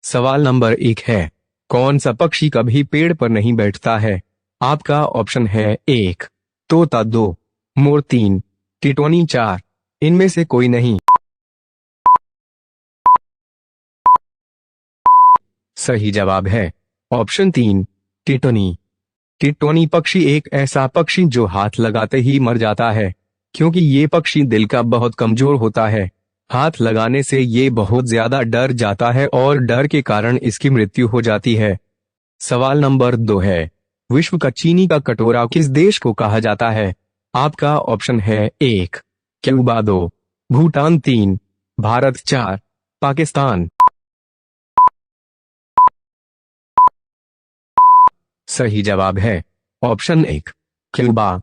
सवाल नंबर 1 है, कौन सा पक्षी कभी पेड़ पर नहीं बैठता है? आपका ऑप्शन है 1 तोता, 2 मोर, 3 टिटोनी, 4 इनमें से कोई नहीं। सही जवाब है ऑप्शन 3 टिटोनी। टिटोनी पक्षी एक ऐसा पक्षी जो हाथ लगाते ही मर जाता है, क्योंकि ये पक्षी दिल का बहुत कमजोर होता है। हाथ लगाने से ये बहुत ज्यादा डर जाता है और डर के कारण इसकी मृत्यु हो जाती है। सवाल नंबर 2 है, विश्व का चीनी का कटोरा किस देश को कहा जाता है? आपका ऑप्शन है 1 क्यूबा, 2 भूटान, 3 भारत, 4 पाकिस्तान। सही जवाब है ऑप्शन 1 क्यूबा।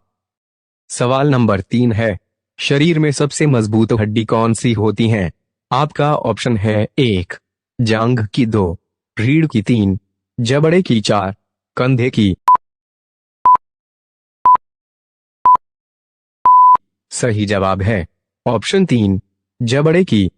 सवाल नंबर 3 है, शरीर में सबसे मजबूत हड्डी कौन सी होती है? आपका ऑप्शन है 1 जांघ की, 2 रीढ़ की, 3 जबड़े की, 4 कंधे की। सही जवाब है ऑप्शन 3 जबड़े की।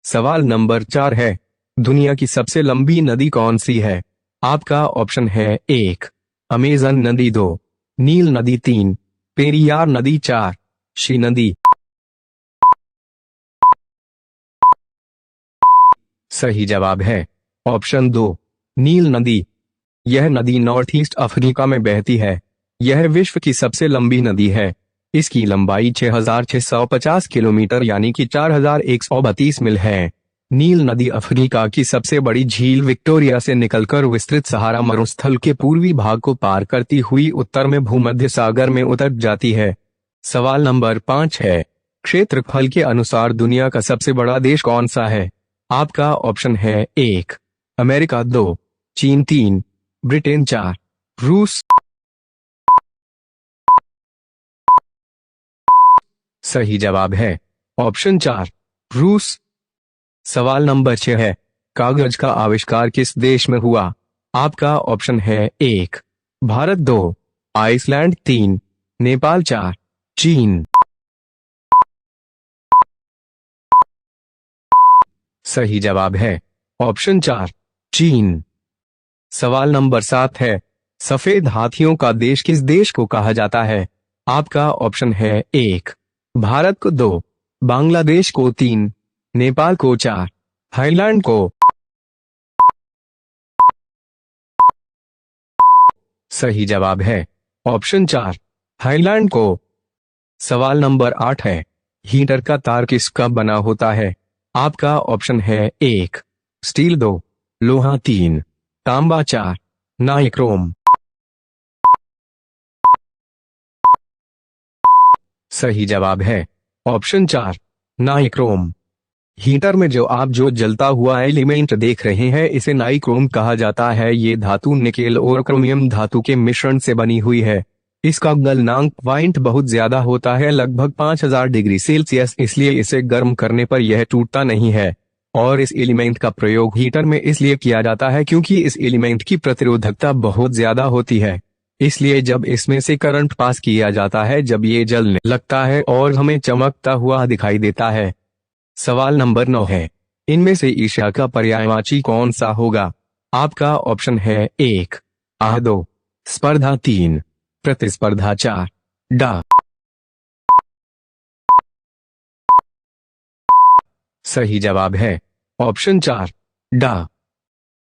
सवाल नंबर 4 है, दुनिया की सबसे लंबी नदी कौन सी है? आपका ऑप्शन है 1 अमेजन नदी, 2 नील नदी, 3 पेरियार नदी, 4 शी नदी। सही जवाब है ऑप्शन 2 नील नदी। यह नदी नॉर्थ ईस्ट अफ्रीका में बहती है। यह विश्व की सबसे लंबी नदी है। इसकी लंबाई 6,650 किलोमीटर यानी कि 4,132 मील है। नील नदी अफ्रीका की सबसे बड़ी झील विक्टोरिया से निकलकर विस्तृत सहारा मरुस्थल के पूर्वी भाग को पार करती हुई उत्तर में भूमध्य सागर में उतर जाती है। सवाल नंबर 5 है, क्षेत्रफल के अनुसार दुनिया का सबसे बड़ा देश कौन सा है? आपका ऑप्शन है 1 अमेरिका, 2 चीन, 3 ब्रिटेन, 4 रूस। सही जवाब है ऑप्शन 4 रूस। सवाल नंबर 6 है, कागज का आविष्कार किस देश में हुआ? आपका ऑप्शन है 1 भारत, 2 आइसलैंड, 3 नेपाल, 4 चीन। सही जवाब है ऑप्शन 4 चीन। सवाल नंबर 7 है, सफेद हाथियों का देश किस देश को कहा जाता है? आपका ऑप्शन है 1 भारत को, 2 बांग्लादेश को, 3 नेपाल को, 4 थाईलैंड को। सही जवाब है ऑप्शन 4 थाईलैंड को। सवाल नंबर 8 है, हीटर का तार किसका बना होता है? आपका ऑप्शन है 1 स्टील, 2 लोहा, 3 तांबा, 4 नाइक्रोम। सही जवाब है ऑप्शन 4 नाइक्रोम। हीटर में जो जलता हुआ एलिमेंट देख रहे हैं इसे नाइक्रोम कहा जाता है। ये धातु निकेल और क्रोमियम धातु के मिश्रण से बनी हुई है। इसका गलनांक पॉइंट बहुत ज्यादा होता है, लगभग 5000 डिग्री सेल्सियस, इसलिए इसे गर्म करने पर यह टूटता नहीं है। और इस एलिमेंट का प्रयोग हीटर में इसलिए किया जाता है क्योंकि इस एलिमेंट की प्रतिरोधकता बहुत ज्यादा होती है। इसलिए जब इसमें से करंट पास किया जाता है, जब ये जलने लगता है और हमें चमकता हुआ दिखाई देता है। सवाल नंबर 9 है, इनमें से ईर्ष्या का पर्यायवाची कौन सा होगा? आपका ऑप्शन है 1 आह, 2 स्पर्धा, 3 प्रतिस्पर्धा, 4 डा। सही जवाब है ऑप्शन 4 डा।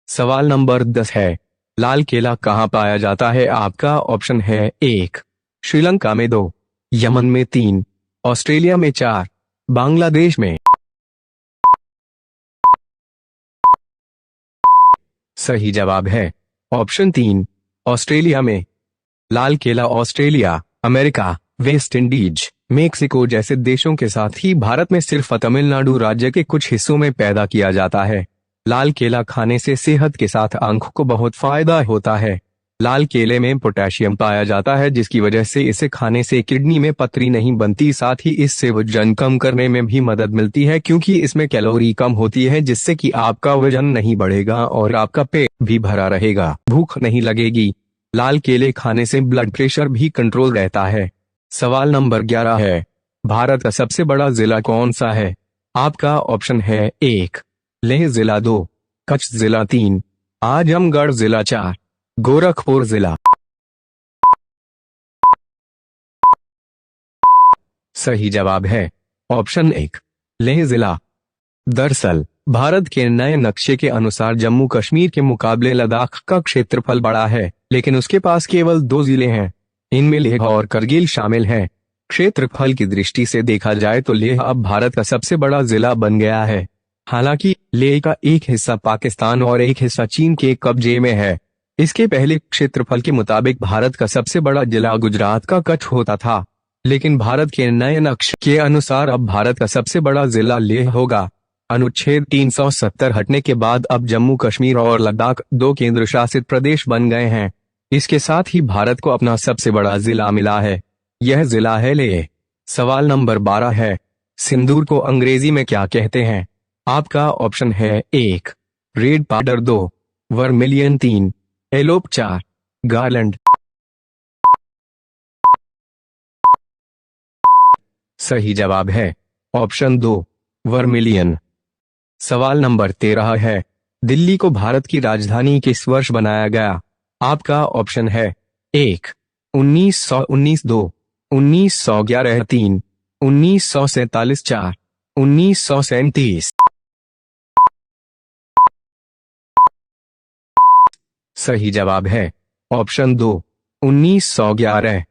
सवाल नंबर 10 है, लाल केला कहाँ पाया जाता है? आपका ऑप्शन है 1 श्रीलंका में, 2 यमन में, 3 ऑस्ट्रेलिया में, 4 बांग्लादेश में। सही जवाब है ऑप्शन 3 ऑस्ट्रेलिया में। लाल केला Australia, America, West Indies, Mexico जैसे देशों के साथ ही भारत में सिर्फ तमिलनाडु राज्य के कुछ हिस्सों में पैदा किया जाता है। लाल केला खाने से सेहत के साथ आंखों को बहुत फायदा होता है। लाल केले में पोटेशियम पाया जाता है, जिसकी वजह से इसे खाने से किडनी में पथरी नहीं बनती, साथ ही इससे वजन कम करने में भी मदद मिलती है क्योंकि इसमें कैलोरी कम होती है, जिससे कि आपका वजन नहीं बढ़ेगा और आपका पेट भी भरा रहेगा, भूख नहीं लगेगी। लाल केले खाने से ब्लड प्रेशर भी कंट्रोल रहता है। सवाल नंबर 11 है, भारत का सबसे बड़ा जिला कौन सा है? आपका ऑप्शन है 1 लेह जिला, 2 कच्छ जिला 3, आजमगढ़ जिला 4, गोरखपुर जिला। सही जवाब है ऑप्शन 1, लेह जिला। दरअसल भारत के नए नक्शे के अनुसार जम्मू कश्मीर के मुकाबले लद्दाख का क्षेत्रफल बड़ा है, लेकिन उसके पास केवल 2 जिले हैं। इनमें लेह और करगिल शामिल हैं। क्षेत्रफल की दृष्टि से देखा जाए तो लेह अब भारत का सबसे बड़ा जिला बन गया है। हालांकि लेह का एक हिस्सा पाकिस्तान और एक हिस्सा चीन के कब्जे में है। इसके पहले क्षेत्रफल के मुताबिक भारत का सबसे बड़ा जिला गुजरात का कच्छ होता था, लेकिन भारत के नए नक्शे के अनुसार अब भारत का सबसे बड़ा जिला लेह होगा। अनुच्छेद 370 हटने के बाद अब जम्मू कश्मीर और लद्दाख 2 केंद्र शासित प्रदेश बन गए हैं। इसके साथ ही भारत को अपना सबसे बड़ा जिला मिला है। यह जिला है लेह। सवाल नंबर 12 है, सिंदूर को अंग्रेजी में क्या कहते हैं? आपका ऑप्शन है 1, red powder, 2, vermilion, 3, elope, 4, garland. सही जवाब है ऑप्शन 2, वर्मिलियन। सवाल नंबर 13 है, दिल्ली को भारत की राजधानी किस वर्ष बनाया गया? आपका ऑप्शन है 1, 1919, 2, 1911, 3, 1947, 4, 1937। सही जवाब है ऑप्शन 2, 1911।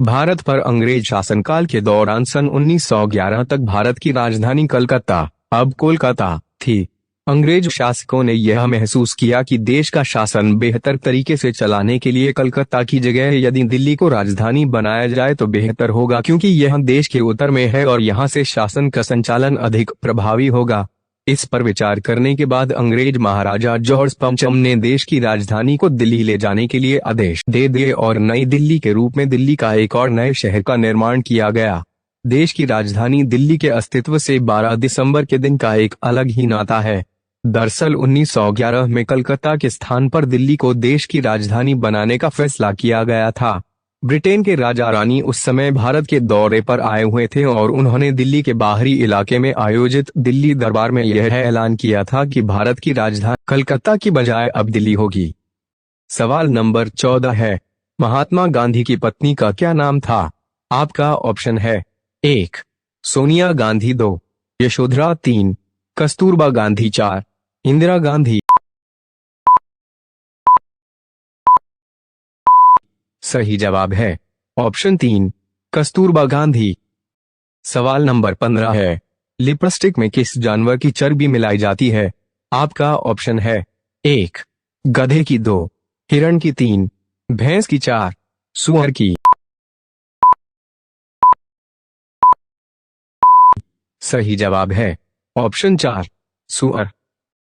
भारत पर अंग्रेज शासनकाल के दौरान सन 1911 तक भारत की राजधानी कलकत्ता, अब कोलकाता, थी। अंग्रेज शासकों ने यह महसूस किया कि देश का शासन बेहतर तरीके से चलाने के लिए कलकत्ता की जगह यदि दिल्ली को राजधानी बनाया जाए तो बेहतर होगा, क्योंकि यह देश के उत्तर में है और यहाँ से शासन का संचालन अधिक प्रभावी होगा। इस पर विचार करने के बाद अंग्रेज महाराजा जॉर्ज पंचम ने देश की राजधानी को दिल्ली ले जाने के लिए आदेश दे दिए और नई दिल्ली के रूप में दिल्ली का एक और नए शहर का निर्माण किया गया। देश की राजधानी दिल्ली के अस्तित्व से 12 दिसंबर के दिन का एक अलग ही नाता है। दरअसल 1911 में कलकत्ता के स्थान पर दिल्ली को देश की राजधानी बनाने का फैसला किया गया था। ब्रिटेन के राजा रानी उस समय भारत के दौरे पर आए हुए थे और उन्होंने दिल्ली के बाहरी इलाके में आयोजित दिल्ली दरबार में यह ऐलान किया था कि भारत की राजधानी कलकत्ता की बजाय अब दिल्ली होगी। सवाल नंबर 14 है, महात्मा गांधी की पत्नी का क्या नाम था? आपका ऑप्शन है 1, सोनिया गांधी, 2, यशोधरा, 3, कस्तूरबा गांधी, 4, इंदिरा गांधी। सही जवाब है ऑप्शन 3, कस्तूरबा गांधी। सवाल नंबर 15 है, लिपस्टिक में किस जानवर की चर्बी मिलाई जाती है? आपका ऑप्शन है 1, गधे की, 2, हिरण की, 3, भैंस की, 4, सुअर की। सही जवाब है ऑप्शन 4, सुअर।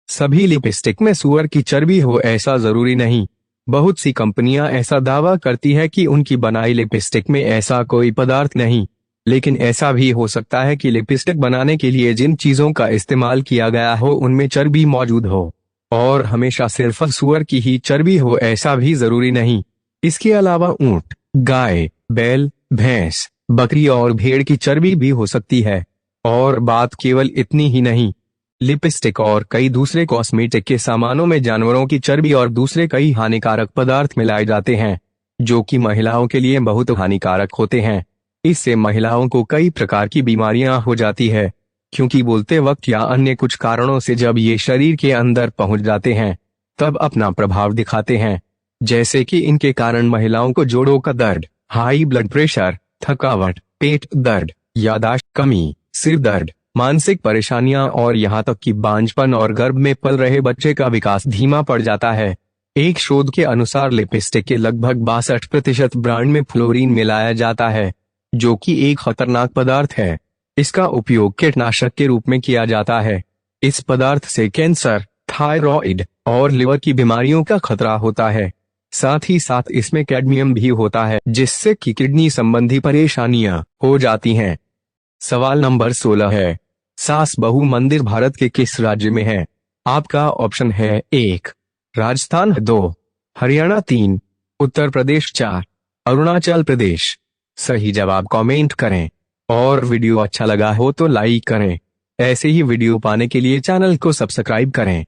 सभी लिपस्टिक में सुअर की चर्बी हो ऐसा जरूरी नहीं। बहुत सी कंपनियां ऐसा दावा करती है कि उनकी बनाई लिपस्टिक में ऐसा कोई पदार्थ नहीं, लेकिन ऐसा भी हो सकता है कि लिपस्टिक बनाने के लिए जिन चीजों का इस्तेमाल किया गया हो उनमें चर्बी मौजूद हो, और हमेशा सिर्फ सुअर की ही चर्बी हो ऐसा भी जरूरी नहीं। इसके अलावा ऊंट, गाय, बैल, भैंस, बकरी और भेड़ की चर्बी भी हो सकती है। और बात केवल इतनी ही नहीं, लिपस्टिक और कई दूसरे कॉस्मेटिक के सामानों में जानवरों की चर्बी और दूसरे कई हानिकारक पदार्थ मिलाए जाते हैं, जो कि महिलाओं के लिए बहुत हानिकारक होते हैं। इससे महिलाओं को कई प्रकार की बीमारियां हो जाती है, क्योंकि बोलते वक्त या अन्य कुछ कारणों से जब ये शरीर के अंदर पहुंच जाते हैं तब अपना प्रभाव दिखाते हैं। जैसे कि इनके कारण महिलाओं को जोड़ों का दर्द, हाई ब्लड प्रेशर, थकावट, पेट दर्द, याददाश्त कमी, सिर दर्द, मानसिक परेशानियां और यहाँ तक कि बांझपन और गर्भ में पल रहे बच्चे का विकास धीमा पड़ जाता है। एक शोध के अनुसार लिपस्टिक के लगभग 62% ब्रांड में फ्लोरीन मिलाया जाता है, जो कि एक खतरनाक पदार्थ है। इसका उपयोग कीटनाशक के रूप में किया जाता है। इस पदार्थ से कैंसर, थायराइड और लिवर की बीमारियों का खतरा होता है। साथ ही साथ इसमें कैडमियम भी होता है, जिससे कि किडनी संबंधी परेशानियां हो जाती हैं। सवाल नंबर 16 है, सास बहू मंदिर भारत के किस राज्य में है? आपका ऑप्शन है 1, राजस्थान, 2, हरियाणा, 3, उत्तर प्रदेश, 4, अरुणाचल प्रदेश। सही जवाब कमेंट करें और वीडियो अच्छा लगा हो तो लाइक करें। ऐसे ही वीडियो पाने के लिए चैनल को सब्सक्राइब करें।